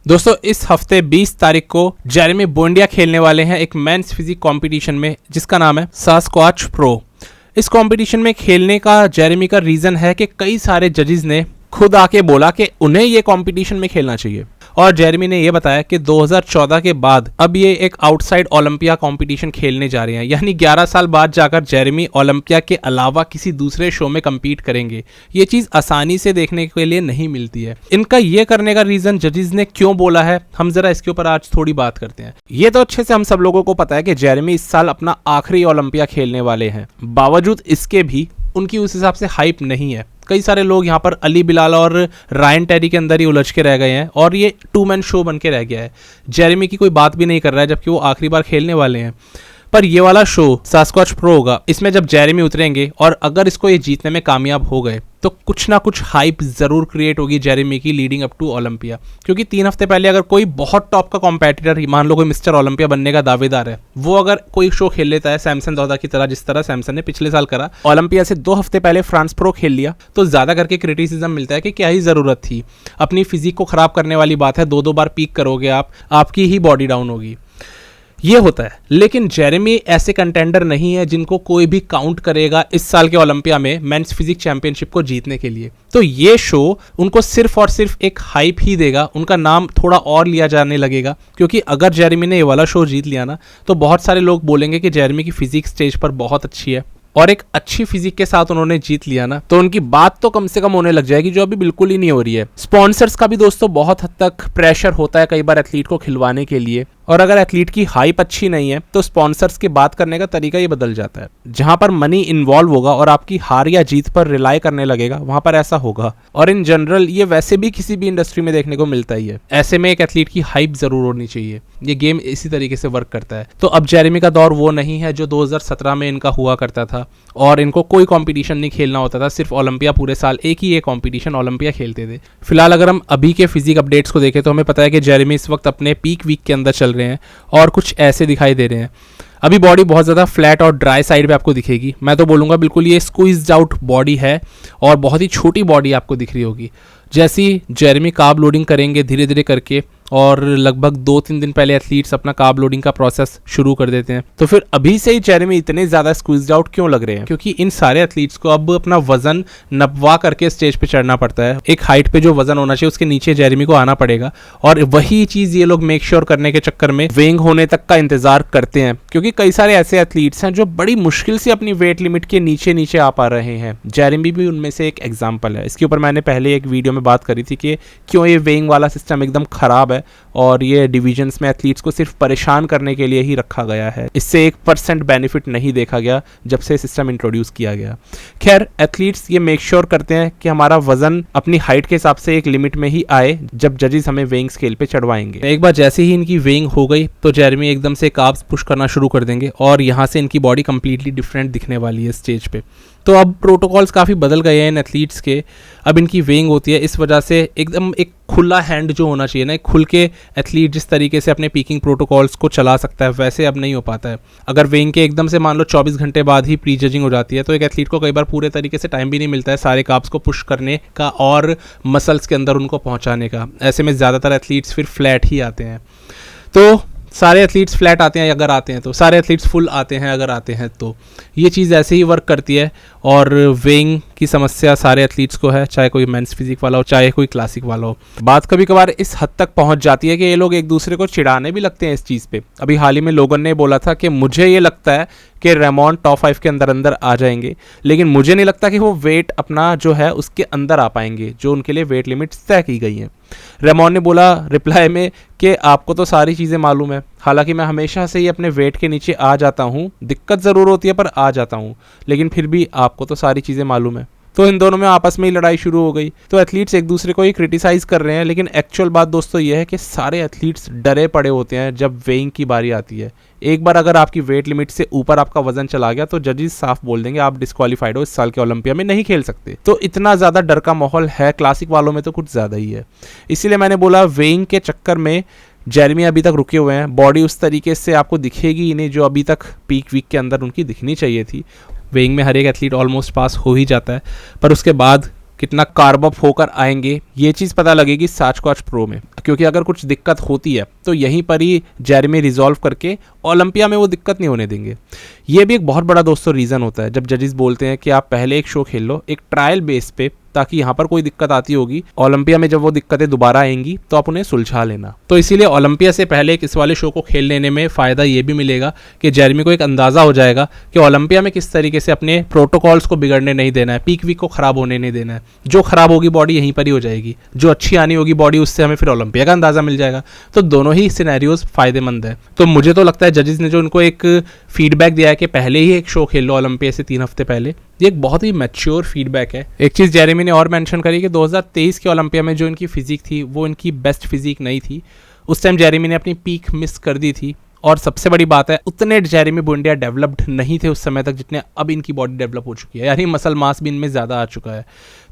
दोस्तों इस हफ्ते 20 तारीख को जेरेमी बुएंडिया खेलने वाले हैं एक मेंस फिजिक कंपटीशन में जिसका नाम है सास्क्वाच प्रो। इस कंपटीशन में खेलने का जेरेमी का रीज़न है कि कई सारे जजेस ने खुद आके बोला कि उन्हें ये कंपटीशन में खेलना चाहिए और जेरेमी ने ये बताया कि 2014 के बाद अब ये एक आउटसाइड ओलंपिया कंपटीशन खेलने जा रहे हैं, यानी 11 साल बाद जाकर जेरेमी ओलंपिया के अलावा किसी दूसरे शो में कम्पीट करेंगे। ये चीज़ आसानी से देखने के लिए नहीं मिलती है। इनका ये करने का रीज़न जजेस ने क्यों बोला है, हम ज़रा इसके ऊपर आज थोड़ी बात करते हैं। ये तो अच्छे से हम सब लोगों को पता है कि जेरेमी इस साल अपना आखिरी ओलंपिया खेलने वाले हैं। बावजूद इसके भी उनकी उस हिसाब से हाइप नहीं है। कई सारे लोग यहाँ पर अली बिलाल और रायन टेरी के अंदर ही उलझ के रह गए हैं और ये 2 मैन शो बन के रह गया है। जेरेमी की कोई बात भी नहीं कर रहा है जबकि वो आखिरी बार खेलने वाले हैं। पर ये वाला शो सास्क्वाच प्रो होगा, इसमें जब जेरेमी उतरेंगे और अगर इसको ये जीतने में कामयाब हो गए तो कुछ ना कुछ हाइप ज़रूर क्रिएट होगी जेरेमी की लीडिंग अप टू ओलंपिया। क्योंकि 3 हफ्ते पहले अगर कोई बहुत टॉप का कॉम्पिटिटर, मान लो कोई मिस्टर ओलंपिया बनने का दावेदार है, वो अगर कोई शो खेल लेता है सैमसन दौदा की तरह, जिस तरह सैमसन ने पिछले साल करा, ओलंपिया से 2 हफ्ते पहले फ्रांस प्रो खेल लिया, तो ज़्यादा करके क्रिटिसिज्म मिलता है कि क्या ही ज़रूरत थी, अपनी फिजिक को ख़राब करने वाली बात है, 2-2 बार पीक करोगे आपकी ही बॉडी डाउन होगी। ये होता है। लेकिन जेरेमी ऐसे कंटेंडर नहीं है जिनको कोई भी काउंट करेगा इस साल के ओलंपिया में मेंस फिजिक चैंपियनशिप को जीतने के लिए। तो ये शो उनको सिर्फ और सिर्फ एक हाइप ही देगा, उनका नाम थोड़ा और लिया जाने लगेगा। क्योंकि अगर जेरेमी ने ये वाला शो जीत लिया ना, तो बहुत सारे लोग बोलेंगे कि जेरेमी की फिजिक स्टेज पर बहुत अच्छी है और एक अच्छी फिजिक के साथ उन्होंने जीत लिया ना, तो उनकी बात तो कम से कम होने लग जाएगी, जो अभी बिल्कुल ही नहीं हो रही है। स्पॉन्सर्स का भी दोस्तों बहुत हद तक प्रेशर होता है कई बार एथलीट को खिलवाने के लिए, और अगर एथलीट की हाइप अच्छी नहीं है तो स्पॉन्सर्स की बात करने का तरीका ही बदल जाता है। जहां पर मनी इन्वॉल्व होगा और आपकी हार या जीत पर रिलाई करने लगेगा, वहां पर ऐसा होगा। और इन जनरल ये वैसे भी किसी भी इंडस्ट्री में देखने को मिलता ही है। ऐसे में एक एथलीट की हाइप जरूर होनी चाहिए। ये गेम इसी तरीके से वर्क करता है। तो अब जेरेमी का दौर वो नहीं है जो 2017 में इनका हुआ करता था और इनको कोई कंपटीशन नहीं खेलना होता था, सिर्फ ओलंपिया पूरे साल एक ही ये कंपटीशन ओलंपिया खेलते थे। फिलहाल अगर हम अभी के फिजिक अपडेट्स को देखें तो हमें पता है कि जेरेमी इस वक्त अपने पीक वीक के अंदर चल रहे हैं और कुछ ऐसे दिखाई दे रहे हैं। अभी बॉडी बहुत ज़्यादा फ्लैट और ड्राई साइड पे आपको दिखेगी। मैं तो बोलूँगा बिल्कुल ये स्क्वीज्ड आउट बॉडी है और बहुत ही छोटी बॉडी आपको दिख रही होगी। जैसी जेरेमी कार्ब लोडिंग करेंगे धीरे धीरे करके, और लगभग 2-3 दिन पहले एथलीट्स अपना कार्ब लोडिंग का प्रोसेस शुरू कर देते हैं, तो फिर अभी से ही जेरेमी इतने ज़्यादा स्क्वीज्ड आउट क्यों लग रहे हैं? क्योंकि इन सारे एथलीट्स को अब अपना वजन नपवा करके स्टेज पे चढ़ना पड़ता है। एक हाइट पे जो वजन होना चाहिए उसके नीचे जेरेमी को आना पड़ेगा, और वही चीज़ ये लोग मेक श्योर करने के चक्कर में वेइंग होने तक का इंतजार करते हैं। क्योंकि कई सारे ऐसे एथलीट्स हैं जो बड़ी मुश्किल से अपनी वेट लिमिट के नीचे नीचे आ पा रहे हैं। जेरेमी भी उनमें से एक एग्जाम्पल है। इसके ऊपर मैंने पहले एक वीडियो में बात करी थी कि क्यों ये वेइंग वाला सिस्टम एकदम खराब है और ये डिवीजन्स में एथलीट्स को सिर्फ परेशान करने के लिए ही रखा गया है। इससे 1% बेनिफिट नहीं देखा गया जब से सिस्टम इंट्रोड्यूस किया गया। खैर, एथलीट्स ये मेक श्योर करते हैं कि हमारा वजन अपनी हाइट के हिसाब से एक लिमिट में ही आए जब जजेस हमें वेइंग स्केल पे चढ़वाएंगे। एक बार जैसे ही इनकी वेइंग हो गई तो जेरेमी एकदम से कार्ब्स पुश करना शुरू कर देंगे और यहाँ से इनकी बॉडी कंप्लीटली डिफरेंट दिखने वाली है स्टेज पे। तो अब प्रोटोकॉल्स काफ़ी बदल गए हैं इन एथलीट्स के। अब इनकी वेइंग होती है, इस वजह से एकदम एक खुला हैंड जो होना चाहिए ना, एक खुल के एथलीट जिस तरीके से अपने पीकिंग प्रोटोकॉल्स को चला सकता है, वैसे अब नहीं हो पाता है। अगर वेइंग के एकदम से मान लो 24 घंटे बाद ही प्री जजिंग हो जाती है तो एक एथलीट को कई बार पूरे तरीके से टाइम भी नहीं मिलता है सारे कार्ब्स को पुश करने का और मसल्स के अंदर उनको पहुँचाने का। ऐसे में ज़्यादातर एथलीट्स फिर फ्लैट ही आते हैं। तो सारे एथलीट्स फ्लैट आते हैं अगर आते हैं तो, सारे एथलीट्स फुल आते हैं अगर आते हैं तो, ये चीज़ ऐसे ही वर्क करती है। और वेइंग की समस्या सारे एथलीट्स को है, चाहे कोई मेंस फिजिक वाला हो चाहे कोई क्लासिक वाला हो। बात कभी कभार इस हद तक पहुंच जाती है कि ये लोग एक दूसरे को चिढ़ाने भी लगते हैं इस चीज़ पे। अभी हाल ही में लोगन ने बोला था कि मुझे ये लगता है कि रेमॉन टॉप 5 के अंदर आ जाएंगे, लेकिन मुझे नहीं लगता कि वो वेट अपना जो है उसके अंदर आ पाएंगे जो उनके लिए वेट लिमिट तय की गई हैं। रेमॉन ने बोला रिप्लाई में कि आपको तो सारी चीज़ें मालूम है, हालांकि मैं हमेशा से ही अपने वेट के नीचे आ जाता हूँ, दिक्कत ज़रूर होती है पर आ जाता हूँ, लेकिन फिर भी आपको तो सारी चीज़ें मालूम है। तो इन दोनों में आपस में ही लड़ाई शुरू हो गई। तो एथलीट्स एक दूसरे को ही क्रिटिसाइज़ कर रहे हैं, लेकिन एक्चुअल बात दोस्तों ये है कि सारे एथलीट्स डरे पड़े होते हैं जब वेइंग की बारी आती है। एक बार अगर आपकी वेट लिमिट से ऊपर आपका वजन चला गया तो जजेस साफ बोल देंगे आप डिस्क्वालीफाइड हो, इस साल के ओलंपिया में नहीं खेल सकते। तो इतना ज़्यादा डर का माहौल है, क्लासिक वालों में तो कुछ ज़्यादा ही है। इसीलिए मैंने बोला वेइंग के चक्कर में जेरेमी अभी तक रुके हुए हैं। बॉडी उस तरीके से आपको दिखेगी ही नहीं जो अभी तक पीक वीक के अंदर उनकी दिखनी चाहिए थी। वेइंग में हर एक एथलीट ऑलमोस्ट पास हो ही जाता है, पर उसके बाद कितना कार्ब अप होकर आएंगे ये चीज़ पता लगेगी सास्क्वाच प्रो में, क्योंकि अगर कुछ दिक्कत होती है तो यहीं पर ही जेरेमी रिजॉल्व करके ओलंपिया में वो दिक्कत नहीं होने देंगे। ये भी एक बहुत बड़ा दोस्तों रीज़न होता है जब जजेस बोलते हैं कि आप पहले एक शो खेल लो एक ट्रायल बेस पे, ताकि यहाँ पर कोई दिक्कत आती होगी ओलंपिया में जब वो दिक्कतें दोबारा आएंगी तो आप उन्हें सुलझा लेना। तो इसीलिए ओलंपिया से पहले इस वाले शो को खेल लेने में फ़ायदा ये भी मिलेगा कि जेरेमी को एक अंदाज़ा हो जाएगा कि ओलंपिया में किस तरीके से अपने प्रोटोकॉल्स को बिगड़ने नहीं देना है, पीक वीक को ख़राब होने नहीं देना है। जो ख़राब होगी बॉडी यहीं पर ही हो जाएगी, जो अच्छी आनी होगी बॉडी उससे हमें फिर ओलंपिया का अंदाज़ा मिल जाएगा। तो दोनों ही सिनेरियोज फ़ायदेमंद है। तो मुझे तो लगता है जजेस ने जो उनको एक फीडबैक दिया है कि पहले ही एक शो खेल लो ओलंपिया से 3 हफ्ते पहले, ये एक बहुत ही मैच्योर फीडबैक है। एक चीज़ जेरेमी ने और मेंशन करी कि 2023 के ओलंपिया में जो इनकी फिजिक थी वो इनकी बेस्ट फिजिक नहीं थी। उस टाइम जेरेमी ने अपनी पीक मिस कर दी थी, और सबसे बड़ी बात है उतने जेरेमी बुंडिया डेवलप्ड नहीं थे उस समय तक जितने अब इनकी बॉडी डेवलप हो चुकी है, यानी मसल मास भी इनमें ज़्यादा आ चुका है।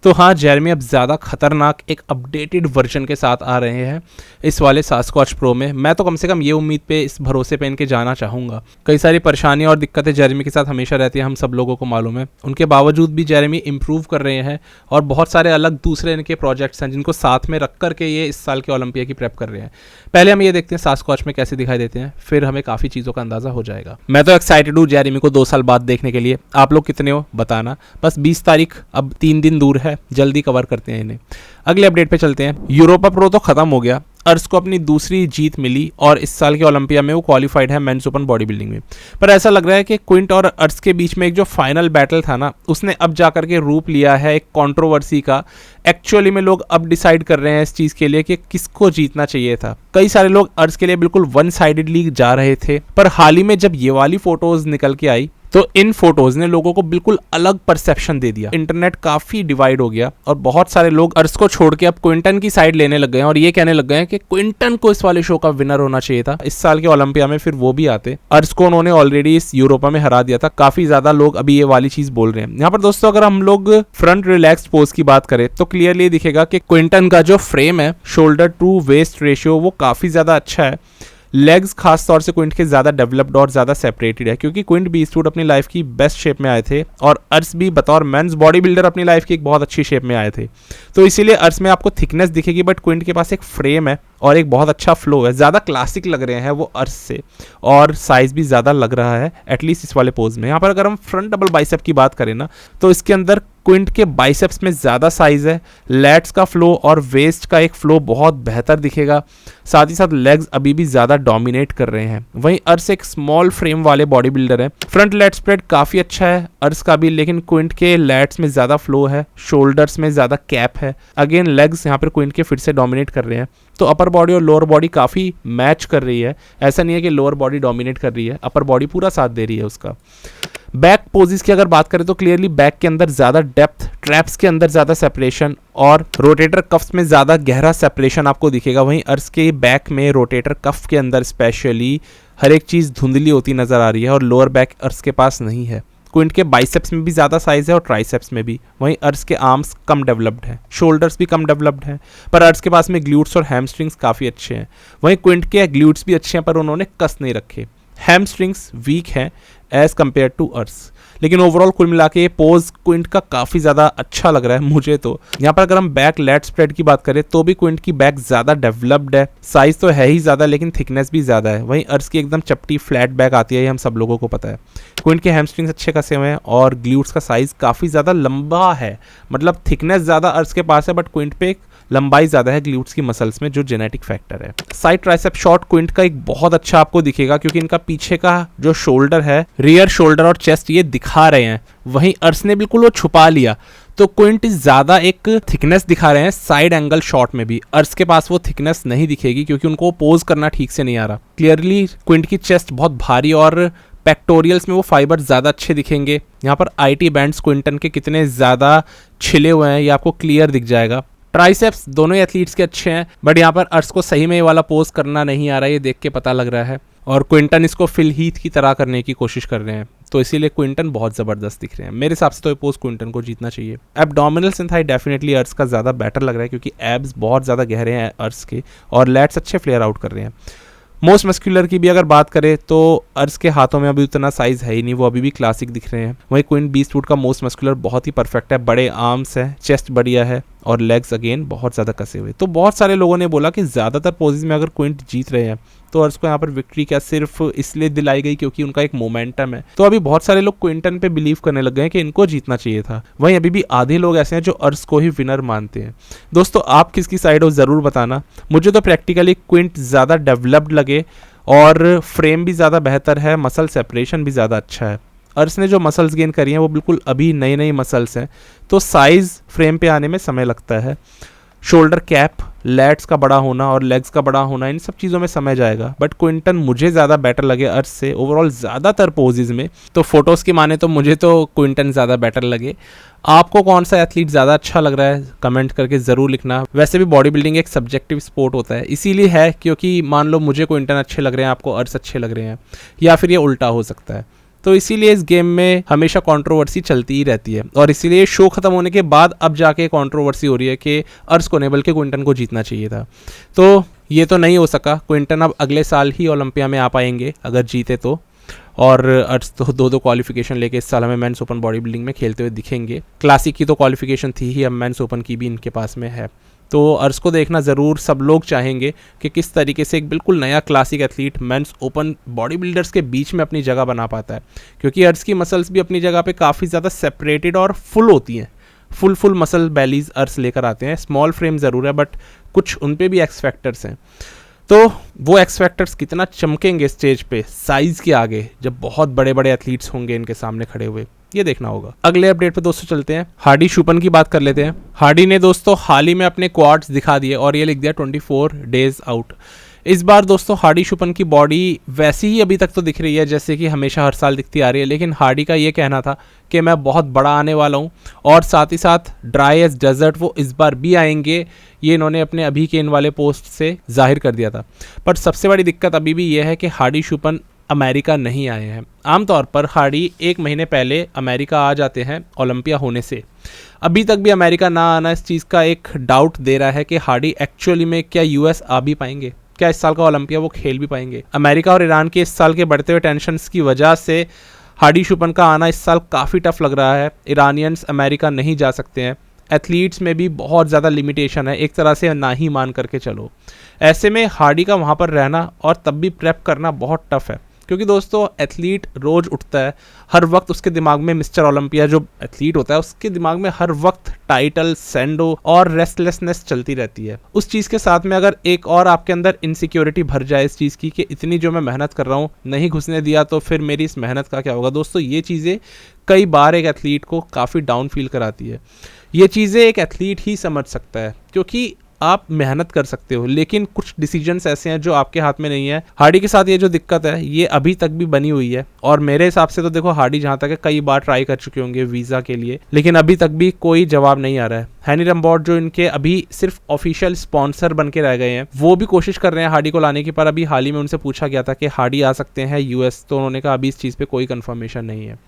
तो हाँ, जेरेमी अब ज़्यादा खतरनाक एक अपडेटेड वर्जन के साथ आ रहे हैं इस वाले सास्क्वाच प्रो में। मैं तो कम से कम ये उम्मीद पे, इस भरोसे पे इनके जाना चाहूँगा। कई सारी परेशानियाँ और दिक्कतें जेरेमी के साथ हमेशा रहती हैं, हम सब लोगों को मालूम है। उनके बावजूद भी जेरेमी इंप्रूव कर रहे हैं और बहुत सारे अलग दूसरे इनके प्रोजेक्ट्स हैं जिनको साथ में रख करके ये इस साल के ओलंपिया की प्रेप कर रहे हैं। पहले हम ये देखते हैं सास्क्वाच में कैसे दिखाई देते हैं, फिर हमें काफ़ी चीज़ों का अंदाज़ा हो जाएगा। मैं तो एक्साइटेड हूँ जेरेमी को 2 साल बाद देखने के लिए। आप लोग कितने हो बताना। बस 20 तारीख अब 3 दिन दूर है, जल्दी कवर करते हैं इन्हें। अगले अपडेट पे चलते हैं। यूरोपा प्रो तो खत्म हो गया, अर्स को अपनी दूसरी जीत मिली और इस साल के ओलंपिया में वो क्वालिफाइड है मेंस ओपन बॉडी बिल्डिंग में। पर ऐसा लग रहा है कि क्विंट और अर्स के बीच में एक जो फाइनल बैटल था ना, उसने अब जाकर के रूप लिया है एक कंट्रोवर्सी का। एक्चुअली में लोग अब डिसाइड कर रहे हैं इस चीज़ के लिए कि किसको जीतना चाहिए था। कई सारे लोग अर्स के लिए बिल्कुल वन साइडेडली जा रहे थे, पर हाल ही में जब ये वाली फोटोज निकल के आई तो इन फोटोज ने लोगों को बिल्कुल अलग परसेप्शन दे दिया। इंटरनेट काफी डिवाइड हो गया और बहुत सारे लोग अर्स को छोड़ के अब क्विंटन की साइड लेने लग गए हैं और ये कहने लग गए हैं कि क्विंटन को इस वाले शो का विनर होना चाहिए था। इस साल के ओलंपिया में फिर वो भी आते। अर्स को उन्होंने ऑलरेडी इस यूरोपा में हरा दिया था। काफी ज्यादा लोग अभी ये वाली चीज बोल रहे हैं। यहाँ पर दोस्तों अगर हम लोग फ्रंट रिलैक्स पोज की बात करें तो क्लियरली दिखेगा कि क्विंटन का जो फ्रेम है, शोल्डर टू वेस्ट रेशियो, वो काफी ज्यादा अच्छा है। लेग्स खास तौर से क्विंट के ज़्यादा डेवलप्ड और ज़्यादा सेपरेटेड है, क्योंकि क्विंट भी स्टूड अपनी लाइफ की बेस्ट शेप में आए थे और अर्स भी बतौर मेंस बॉडी बिल्डर अपनी लाइफ की एक बहुत अच्छी शेप में आए थे। तो इसीलिए अर्स में आपको थिकनेस दिखेगी, बट क्विंट के पास एक फ्रेम है और एक बहुत अच्छा फ्लो है। ज़्यादा क्लासिक लग रहे हैं वो अर्स से और साइज़ भी ज़्यादा लग रहा है एटलीस्ट इस वाले पोज में। यहाँ पर अगर हम फ्रंट डबल बाइसेप की बात करें ना, तो इसके अंदर क्विंट के बाइसेप्स में ज़्यादा साइज़ है। लैट्स का फ्लो और वेस्ट का एक फ्लो बहुत बेहतर दिखेगा। साथ ही साथ लेग्स अभी भी ज़्यादा डोमिनेट कर रहे हैं। वहीं अर्स एक स्मॉल फ्रेम वाले बॉडी बिल्डर है। फ्रंट लैट स्प्रेड काफ़ी अच्छा है अर्स का भी, लेकिन क्विंट के लैट्स में ज़्यादा फ्लो है, शोल्डर्स में ज़्यादा कैप है। अगेन लेग्स यहाँ पर क्विंट के फिर से डोमिनेट कर रहे हैं। तो अपर बॉडी और लोअर बॉडी काफ़ी मैच कर रही है। ऐसा नहीं है कि लोअर बॉडी डोमिनेट कर रही है, अपर बॉडी पूरा साथ दे रही है उसका। बैक पोजिस की अगर बात करें तो क्लियरली बैक के अंदर ज़्यादा डेप्थ, ट्रैप्स के अंदर ज़्यादा सेपरेशन और रोटेटर कफ्स में ज़्यादा गहरा सेपरेशन आपको दिखेगा। वहीं अर्स के बैक में रोटेटर कफ के अंदर स्पेशली हर एक चीज़ धुंधली होती नज़र आ रही है और लोअर बैक अर्स के पास नहीं है। क्विंट के बाइसेप्स में भी ज़्यादा साइज़ है और ट्राइसेप्स में भी। वहीं अर्स के आर्म्स कम डेवलप्ड हैं, शोल्डर्स भी कम डेवलप्ड हैं, पर अर्स के पास में ग्लूट्स और हैमस्ट्रिंग्स काफ़ी अच्छे हैं। वहीं क्विंट के ग्लूट्स भी अच्छे हैं, पर उन्होंने कस नहीं रखे। हैमस्ट्रिंग्स वीक हैं एज कम्पेयर टू अर्स। लेकिन ओवरऑल कुल मिला के ये पोज क्विंट का काफ़ी ज़्यादा अच्छा लग रहा है मुझे तो। यहाँ पर अगर हम बैक लैट स्प्रेड की बात करें तो भी क्विंट की बैक ज़्यादा डेवलप्ड है। साइज़ तो है ही ज़्यादा, लेकिन थिकनेस भी ज़्यादा है। वहीं अर्स की एकदम चपटी फ्लैट बैक आती है, ये हम सब लोगों को पता है। क्विंट के हैमस्ट्रिंग्स अच्छे खासे हुए हैं और ग्लूट्स का साइज़ काफ़ी ज़्यादा लंबा है। मतलब थिकनेस ज़्यादा अर्स के पास है, बट क्विंट पे लंबाई ज़्यादा है ग्लूट्स की मसल्स में, जो जेनेटिक फैक्टर है। साइड ट्राइसेप शॉट क्विंट का एक बहुत अच्छा आपको दिखेगा, क्योंकि इनका पीछे का जो शोल्डर है, रियर शोल्डर और चेस्ट ये दिखा रहे हैं। वहीं अर्स ने बिल्कुल वो छुपा लिया। तो क्विंट ज़्यादा एक थिकनेस दिखा रहे हैं साइड एंगल शॉट में भी। अर्स के पास वो थिकनेस नहीं दिखेगी क्योंकि उनको पोज करना ठीक से नहीं आ रहा। क्लियरली क्विंट की चेस्ट बहुत भारी और पेक्टोरियल्स में वो फाइबर ज़्यादा अच्छे दिखेंगे। यहाँ पर आईटी बैंड्स क्विंटन के कितने ज़्यादा छिले हुए हैं ये आपको क्लियर दिख जाएगा। ट्राइसेप्स दोनों ही एथलीट्स के अच्छे हैं, बट यहाँ पर अर्स को सही में ये वाला पोज करना नहीं आ रहा है, ये देख के पता लग रहा है। और क्विंटन इसको फिल हीथ की तरह करने की कोशिश कर रहे हैं, तो इसीलिए क्विंटन बहुत ज़बरदस्त दिख रहे हैं। मेरे हिसाब से तो ये पोज क्विंटन को जीतना चाहिए। Abdominals and thigh definitely Urs का ज़्यादा बेटर लग रहा है, क्योंकि एब्स बहुत ज़्यादा गहरे हैं अर्स के और लैट्स अच्छे फ्लेयर आउट कर रहे हैं। मोस्ट मस्कुलर की भी अगर बात करें तो अर्स के हाथों में अभी उतना साइज़ है ही नहीं, वो अभी भी क्लासिक दिख रहे हैं। वहीं क्विंट बीस्टवुड का मोस्ट मस्कुलर बहुत ही परफेक्ट है, बड़े आर्म्स है, चेस्ट बढ़िया है, और लेग्स अगेन बहुत ज़्यादा कसे हुए। तो बहुत सारे लोगों ने बोला कि ज़्यादातर पोजेज में अगर क्विंट जीत रहे हैं तो अर्श को यहाँ पर विक्ट्री क्या सिर्फ इसलिए दिलाई गई क्योंकि उनका एक मोमेंटम है। तो अभी बहुत सारे लोग क्विंटन पे बिलीव करने लग गए हैं कि इनको जीतना चाहिए था। वहीं अभी भी आधे लोग ऐसे हैं जो अर्श को ही विनर मानते हैं। दोस्तों आप किसकी साइड हो ज़रूर बताना। मुझे तो प्रैक्टिकली क्विंट ज़्यादा डेवलप्ड लगे और फ्रेम भी ज़्यादा बेहतर है, मसल सेपरेशन भी ज़्यादा अच्छा है। अर्श ने जो मसल्स गेन करी हैं वो बिल्कुल अभी नई नई मसल्स हैं, तो साइज़ फ्रेम पे आने में समय लगता है। शोल्डर कैप, लैट्स का बड़ा होना और लेग्स का बड़ा होना, इन सब चीज़ों में समय जाएगा। बट क्विंटन मुझे ज़्यादा बेटर लगे अर्श से ओवरऑल ज़्यादातर पोजेज में। तो फोटोज़ की माने तो मुझे तो क्विंटन ज़्यादा बेटर लगे। आपको कौन सा एथलीट ज़्यादा अच्छा लग रहा है कमेंट करके ज़रूर लिखना। वैसे भी बॉडी बिल्डिंग एक सब्जेक्टिव स्पोर्ट होता है, इसीलिए है क्योंकि मान लो मुझे क्विंटन अच्छे लग रहे हैं, आपको अर्श अच्छे लग रहे हैं, या फिर ये उल्टा हो सकता है। तो इसीलिए इस गेम में हमेशा कंट्रोवर्सी चलती ही रहती है और इसीलिए शो खत्म होने के बाद अब जाके कंट्रोवर्सी हो रही है कि अर्श को नहीं बल्कि क्विंटन को जीतना चाहिए था। तो ये तो नहीं हो सका। क्विंटन अब अगले साल ही ओलंपिया में आ पाएंगे अगर जीते तो, और अर्श तो दो क्वालिफिकेशन लेके इस साल हमें मेंस ओपन बॉडी बिल्डिंग में खेलते हुए दिखेंगे। क्लासिक की तो क्वालिफिकेशन थी ही, अब मेंस ओपन की भी इनके पास में है। तो अर्श को देखना ज़रूर सब लोग चाहेंगे कि किस तरीके से एक बिल्कुल नया classic athlete men's open body builders के बीच में अपनी जगह बना पाता है, क्योंकि अर्श की मसल्स भी अपनी जगह पे काफ़ी ज़्यादा सेपरेटेड और फुल होती हैं। फुल मसल बैलीज अर्श लेकर आते हैं। स्मॉल फ्रेम ज़रूर है बट कुछ उन पे भी एक्स फैक्टर्स हैं। तो वो एक्स फैक्टर्स कितना चमकेंगे स्टेज पे साइज़ के आगे जब बहुत बड़े बड़े एथलीट्स होंगे इनके सामने खड़े हुए, ये देखना होगा। अगले अपडेट पे दोस्तों चलते हैं, हार्डी शुपन की बात कर लेते हैं। हार्डी ने दोस्तों हाल ही में अपने क्वाड्स दिखा दिए और ये लिख दिया 24 डेज आउट। इस बार दोस्तों हार्डी शुपन की बॉडी वैसी ही अभी तक तो दिख रही है जैसे कि हमेशा हर साल दिखती आ रही है, लेकिन हार्डी का ये कहना था कि मैं बहुत बड़ा आने वाला हूँ और साथ ही साथ ड्राई एज डेजर्ट वो इस बार भी आएंगे। ये इन्होंने अपने अभी के इन वाले पोस्ट से जाहिर कर दिया था। पर सबसे बड़ी दिक्कत अभी भी ये है कि हार्डी शुपन अमेरिका नहीं आए हैं। आमतौर पर हार्डी 1 महीने पहले अमेरिका आ जाते हैं ओलंपिया होने से। अभी तक भी अमेरिका ना आना इस चीज़ का एक डाउट दे रहा है कि हार्डी एक्चुअली में क्या यूएस आ भी पाएंगे, क्या इस साल का ओलंपिया वो खेल भी पाएंगे। अमेरिका और ईरान के इस साल के बढ़ते हुए टेंशन्स की वजह से हार्डी शुपन का आना इस साल काफ़ी टफ लग रहा है। ईरानियंस अमेरिका नहीं जा सकते हैं। एथलीट्स में भी बहुत ज़्यादा लिमिटेशन है, एक तरह से ना ही मान करके चलो। ऐसे में हार्डी का वहाँ पर रहना और तब भी प्रेप करना बहुत टफ है, क्योंकि दोस्तों एथलीट रोज़ उठता है, हर वक्त उसके दिमाग में मिस्टर ओलंपिया जो एथलीट होता है उसके दिमाग में हर वक्त टाइटल, सैंडो और रेस्टलेसनेस चलती रहती है। उस चीज़ के साथ में अगर एक और आपके अंदर इनसिक्योरिटी भर जाए इस चीज़ की कि इतनी जो मैं मेहनत कर रहा हूँ नहीं घुसने दिया तो फिर मेरी इस मेहनत का क्या होगा। दोस्तों ये चीज़ें कई बार एक एथलीट को काफ़ी डाउन फील कराती है। ये चीज़ें एक एथलीट ही समझ सकता है, क्योंकि आप मेहनत कर सकते हो लेकिन कुछ डिसीजंस ऐसे हैं जो आपके हाथ में नहीं है। हार्डी के साथ ये जो दिक्कत है ये अभी तक भी बनी हुई है और मेरे हिसाब से तो देखो हार्डी जहाँ तक है कई बार ट्राई कर चुके होंगे वीज़ा के लिए, लेकिन अभी तक भी कोई जवाब नहीं आ रहा है। हैनी रम्बॉट जो इनके अभी सिर्फ ऑफिशियल स्पॉन्सर बन के रह गए हैं वो भी कोशिश कर रहे हैं हार्डी को लाने की, पर अभी हाल ही में उनसे पूछा गया था कि हार्डी आ सकते हैं यूएस, तो उन्होंने कहा अभी इस चीज़ पे कोई कंफर्मेशन नहीं है।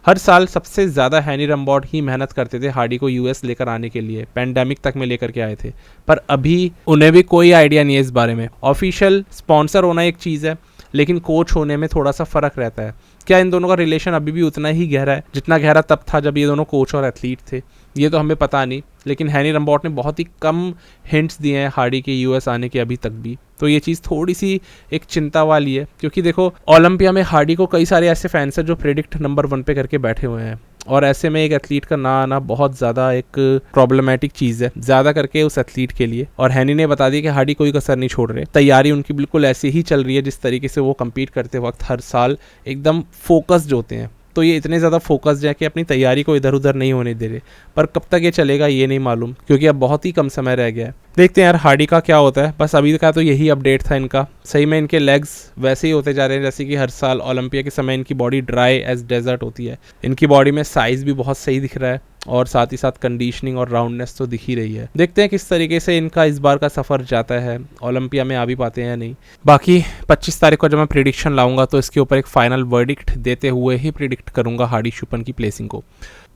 हर साल सबसे ज़्यादा हैनी रम्बॉट ही मेहनत करते थे हार्डी को यूएस लेकर आने के लिए, पैंडेमिक तक में लेकर के आए थे, पर अभी उन्हें भी कोई आइडिया नहीं है इस बारे में। ऑफिशियल स्पॉन्सर होना एक चीज़ है लेकिन कोच होने में थोड़ा सा फ़र्क रहता है। क्या इन दोनों का रिलेशन अभी भी उतना ही गहरा है जितना गहरा तब था जब ये दोनों कोच और एथलीट थे, ये तो हमें पता नहीं, लेकिन हैनी रम्बॉट ने बहुत ही कम हिंट्स दिए हैं हार्डी के यूएस आने के अभी तक भी। तो ये चीज़ थोड़ी सी एक चिंता वाली है, क्योंकि देखो ओलंपिया में हार्डी को कई सारे ऐसे फैंस हैं जो प्रेडिक्ट नंबर 1 पे करके बैठे हुए हैं और ऐसे में एक एथलीट का ना आना बहुत ज़्यादा एक प्रॉब्लमेटिक चीज़ है, ज़्यादा करके उस एथलीट के लिए। और हैनी ने बता दिया कि हार्डी कोई कसर नहीं छोड़ रहे, तैयारी उनकी बिल्कुल ऐसी ही चल रही है जिस तरीके से वो कम्पीट करते वक्त हर साल एकदम फोकस्ड होते हैं। तो ये इतने ज़्यादा फोकस्ड है कि अपनी तैयारी को इधर उधर नहीं होने दे रहे, पर कब तक ये चलेगा ये नहीं मालूम, क्योंकि अब बहुत ही कम समय रह गया है। देखते हैं यार हार्डी का क्या होता है। बस अभी का तो यही अपडेट था इनका। सही में इनके लेग्स वैसे ही होते जा रहे हैं जैसे कि हर साल ओलंपिया के समय इनकी बॉडी ड्राई एज डेजर्ट होती है। इनकी बॉडी में साइज़ भी बहुत सही दिख रहा है और साथ ही साथ कंडीशनिंग और राउंडनेस तो दिख ही रही है। देखते हैं किस तरीके से इनका इस बार का सफ़र जाता है, ओलंपिया में आ भी पाते हैं या नहीं। बाकी 25 तारीख को जब मैं प्रिडिक्शन लाऊंगा तो इसके ऊपर एक फाइनल वर्डिक्ट देते हुए ही प्रिडिक्ट करूंगा हार्डी शुपन की प्लेसिंग को।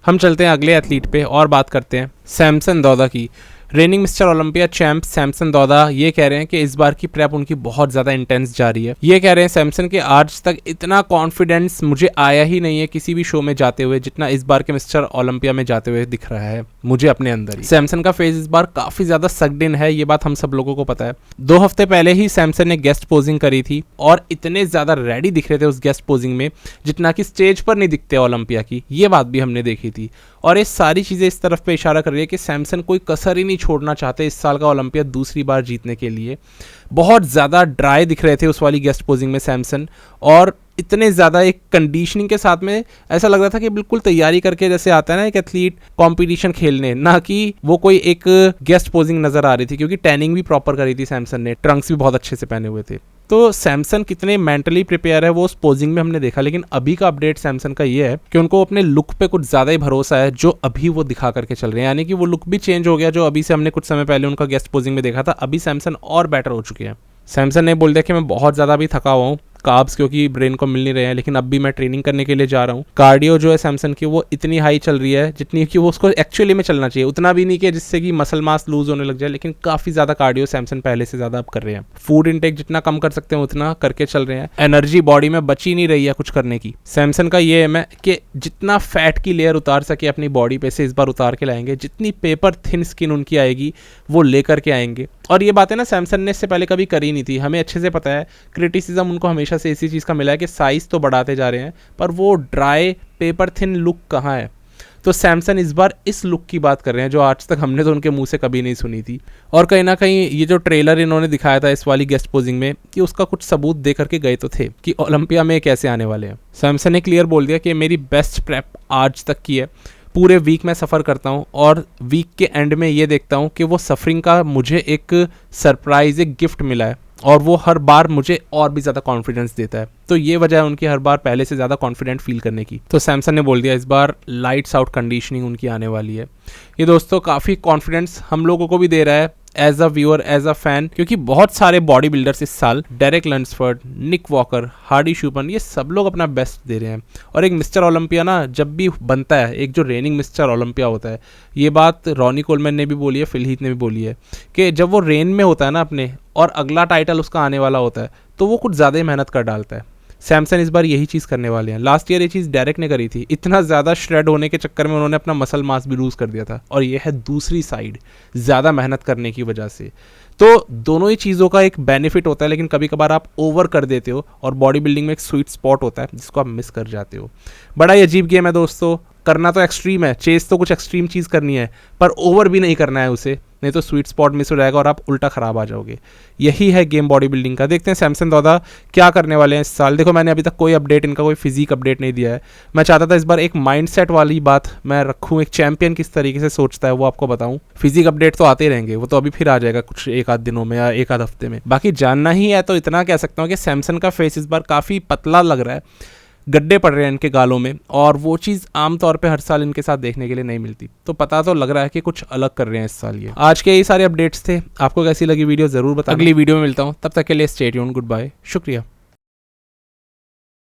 हम चलते हैं अगले एथलीट पे और बात करते हैं सैमसन दादा की। Reigning Mister Olympia champ Samson Dauda ये कह रहे हैं कि इस बार की प्रेप उनकी बहुत ज़्यादा इंटेंस जा रही है। ये कह रहे हैं सैमसन के आज तक इतना कॉन्फिडेंस मुझे आया ही नहीं है किसी भी शो में जाते हुए जितना इस बार के मिस्टर ओलंपिया में जाते हुए दिख रहा है मुझे अपने अंदर ही। सैमसन का फेस इस बार काफ़ी ज़्यादा सक्ड इन है, ये बात हम सब लोगों को पता है। 2 हफ्ते पहले ही सैमसन ने गेस्ट पोजिंग करी थी और इतने ज़्यादा रेडी दिख रहे थे उस गेस्ट पोजिंग में जितना कि स्टेज पर नहीं दिखते ओलंपिया की, ये बात भी हमने देखी थी। और ये सारी चीज़ें इस तरफ पे इशारा कर रही है कि सैमसन कोई कसर ही नहीं छोड़ना चाहते इस साल का ओलंपिया दूसरी बार जीतने के लिए। बहुत ज़्यादा ड्राई दिख रहे थे उस वाली गेस्ट पोजिंग में सैमसन, और इतने ज़्यादा एक कंडीशनिंग के साथ में ऐसा लग रहा था कि बिल्कुल तैयारी करके जैसे आता है ना एक एथलीट कंपटीशन खेलने, ना कि वो कोई एक गेस्ट पोजिंग नज़र आ रही थी, क्योंकि टैनिंग भी प्रॉपर करी थी सैमसन ने, ट्रंक्स भी बहुत अच्छे से पहने हुए थे। तो सैमसन कितने मेंटली प्रिपेयर है वो उस पोजिंग में हमने देखा। लेकिन अभी का अपडेट सैमसन का ये है कि उनको अपने लुक पे कुछ ज़्यादा ही भरोसा है जो अभी वो दिखा करके चल रहे हैं, यानी कि वो लुक भी चेंज हो गया जो अभी से हमने कुछ समय पहले उनका गेस्ट पोजिंग में देखा था। अभी सैमसन और बेटर हो चुके हैं। सैमसन ने बोल दिया कि मैं बहुत ज़्यादा भी थका हुआ हूँ, कार्ब्स क्योंकि ब्रेन को मिल नहीं रहे हैं, लेकिन अब भी मैं ट्रेनिंग करने के लिए जा रहा हूँ। कार्डियो जो है सैमसन की वो इतनी हाई चल रही है जितनी कि वो उसको एक्चुअली में चलना चाहिए, उतना भी नहीं कि जिससे कि मसल मास लूज होने लग जाए, लेकिन काफ़ी ज़्यादा कार्डियो सैमसन पहले से ज़्यादा अब कर रहे हैं। फूड इंटेक जितना कम कर सकते हैं उतना करके चल रहे हैं। एनर्जी बॉडी में बची नहीं रही है कुछ करने की। सैमसन का ये एम है कि जितना फैट की लेयर उतार सके अपनी बॉडी पे से इस बार उतार के लाएंगे, जितनी पेपर थिन स्किन उनकी आएगी वो लेकर के आएंगे। और ये बातें ना सैमसन ने इससे पहले कभी करी नहीं थी, हमें अच्छे से पता है। क्रिटिसिज्म उनको हमेशा से इसी चीज़ का मिला है कि साइज़ तो बढ़ाते जा रहे हैं पर वो ड्राई पेपर थिन लुक कहाँ है। तो सैमसन इस बार इस लुक की बात कर रहे हैं जो आज तक हमने तो उनके मुंह से कभी नहीं सुनी थी। और कहीं ना कहीं ये जो ट्रेलर इन्होंने दिखाया था इस वाली गेस्ट पोजिंग में, कि उसका कुछ सबूत दे करके गए तो थे कि ओलंपिया में कैसे आने वाले हैं। सैमसन ने क्लियर बोल दिया कि मेरी बेस्ट प्रेप आज तक की है, पूरे वीक मैं सफ़र करता हूँ और वीक के एंड में ये देखता हूँ कि वो सफरिंग का मुझे एक सरप्राइज, एक गिफ्ट मिला है, और वो हर बार मुझे और भी ज़्यादा कॉन्फिडेंस देता है। तो ये वजह है उनकी हर बार पहले से ज़्यादा कॉन्फिडेंट फील करने की। तो सैमसन ने बोल दिया इस बार लाइट्स आउट कंडीशनिंग उनकी आने वाली है। ये दोस्तों काफ़ी कॉन्फिडेंस हम लोगों को भी दे रहा है as a viewer, as a fan, क्योंकि बहुत सारे बॉडी बिल्डर्स इस साल, Derek Lunsford, Nick Walker, Hadi Choopan, ये सब लोग अपना बेस्ट दे रहे हैं। और एक मिस्टर ओलंपिया ना जब भी बनता है, एक जो रेनिंग मिस्टर ओलंपिया होता है, ये बात रॉनी कोलमैन ने भी बोली है, फिल हीथ ने भी बोली है कि जब वो रेन में होता है ना अपने, और अगला टाइटल उसका आने वाला होता है, तो वो कुछ ज़्यादा ही मेहनत कर डालता है। सैमसन इस बार यही चीज़ करने वाले हैं। लास्ट ईयर ये चीज़ डेरेक ने करी थी, इतना ज़्यादा श्रेड होने के चक्कर में उन्होंने अपना मसल मास भी लूज़ कर दिया था, और ये है दूसरी साइड, ज़्यादा मेहनत करने की वजह से। तो दोनों ही चीज़ों का एक बेनिफिट होता है, लेकिन कभी कभार आप ओवर कर देते हो, और बॉडी बिल्डिंग में एक स्वीट स्पॉट होता है जिसको आप मिस कर जाते हो। बड़ा ही अजीब गेम है दोस्तों, करना तो एक्सट्रीम है, चेस तो कुछ एक्सट्रीम चीज़ करनी है, पर ओवर भी नहीं करना है उसे, नहीं तो स्वीट स्पॉट मिस हो जाएगा और आप उल्टा ख़राब आ जाओगे। यही है गेम बॉडी बिल्डिंग का। देखते हैं सैमसन दौदा क्या करने वाले हैं इस साल। देखो मैंने अभी तक कोई अपडेट, इनका कोई फिजिक अपडेट नहीं दिया है। मैं चाहता था इस बार एक माइंडसेट वाली बात मैं रखूँ, एक चैंपियन किस तरीके से सोचता है वो आपको बताऊँ। फिजिक अपडेट तो आते रहेंगे, वो तो अभी फिर आ जाएगा कुछ एक आध दिनों में या एक आध हफ्ते में। बाकी जानना ही है तो इतना कह सकता हूँ कि सैमसन का फेस इस बार काफ़ी पतला लग रहा है, गड्ढे पड़ रहे हैं इनके गालों में, और वो चीज़ आमतौर पे हर साल इनके साथ देखने के लिए नहीं मिलती। तो पता तो लग रहा है कि कुछ अलग कर रहे हैं इस साल ये। आज के ये सारे अपडेट्स थे, आपको कैसी लगी वीडियो ज़रूर बताएं। अगली वीडियो में मिलता हूँ, तब तक के लिए स्टे ट्यून्ड, गुड बाय, शुक्रिया।